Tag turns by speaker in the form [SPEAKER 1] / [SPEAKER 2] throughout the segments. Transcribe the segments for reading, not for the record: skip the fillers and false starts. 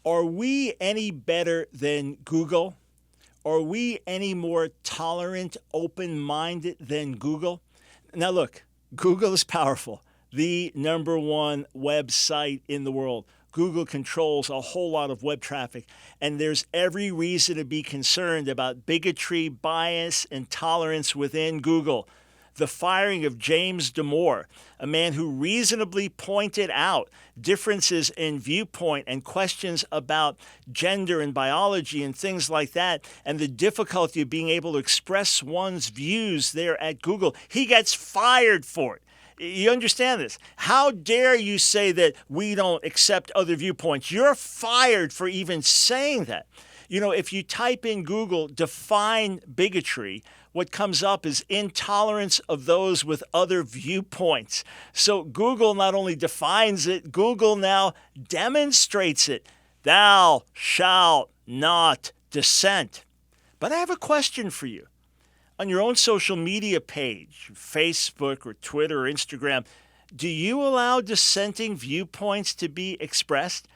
[SPEAKER 1] Are we any better than Google? Are we any more tolerant, open-minded than Google? Now look, Google is powerful. The number one website in the world. Google controls a whole lot of web traffic, and there's every reason to be concerned about bigotry, bias, intolerance within Google. The firing of James Damore, a man who reasonably pointed out differences in viewpoint and questions about gender and biology and things like that, and the difficulty of being able to express one's views there at Google. He gets fired for it. You understand this? How dare you say that we don't accept other viewpoints? You're fired for even saying that. You know, if you type in Google, define bigotry, what comes up is intolerance of those with other viewpoints. So Google not only defines it, Google now demonstrates it. Thou shalt not dissent. But I have a question for you. On your own social media page, Facebook or Twitter or Instagram, do you allow dissenting viewpoints to be expressed?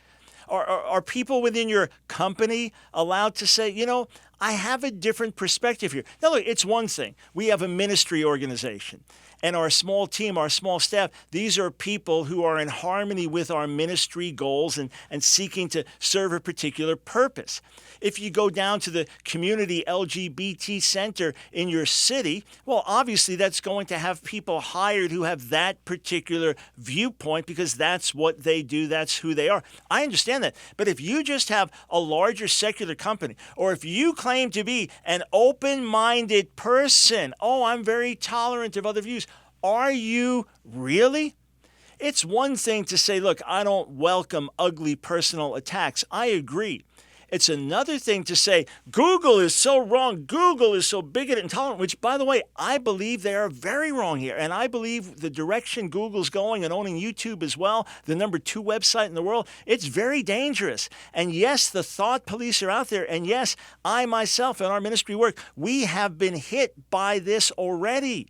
[SPEAKER 1] Are people within your company allowed to say, you know, I have a different perspective here? Now, look, it's one thing. We have a ministry organization, and our small team, our small staff, these are people who are in harmony with our ministry goals and seeking to serve a particular purpose. If you go down to the community LGBT center in your city, well, obviously that's going to have people hired who have that particular viewpoint because that's what they do, that's who they are. I understand that. But if you just have a larger secular company, or if you claim to be an open-minded person, oh, I'm very tolerant of other views, are you really? It's one thing to say, look, I don't welcome ugly personal attacks. I agree. It's another thing to say, Google is so wrong, Google is so bigoted and intolerant, which, by the way, I believe they are very wrong here. And I believe the direction Google's going and owning YouTube as well, the number 2 website in the world, it's very dangerous. And yes, the thought police are out there. And yes, I myself in our ministry work, we have been hit by this already.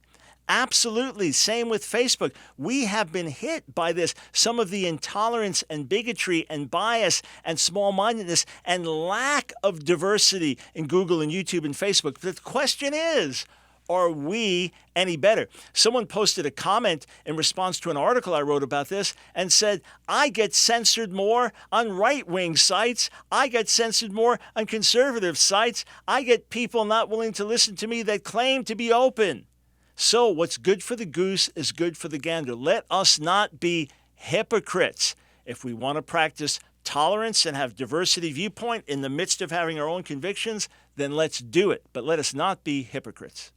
[SPEAKER 1] Absolutely. Same with Facebook. We have been hit by this. Some of the intolerance and bigotry and bias and small-mindedness and lack of diversity in Google and YouTube and Facebook. But the question is, are we any better? Someone posted a comment in response to an article I wrote about this and said, I get censored more on right-wing sites. I get censored more on conservative sites. I get people not willing to listen to me that claim to be open. So what's good for the goose is good for the gander. Let us not be hypocrites. If we want to practice tolerance and have diversity viewpoint in the midst of having our own convictions, then let's do it. But let us not be hypocrites.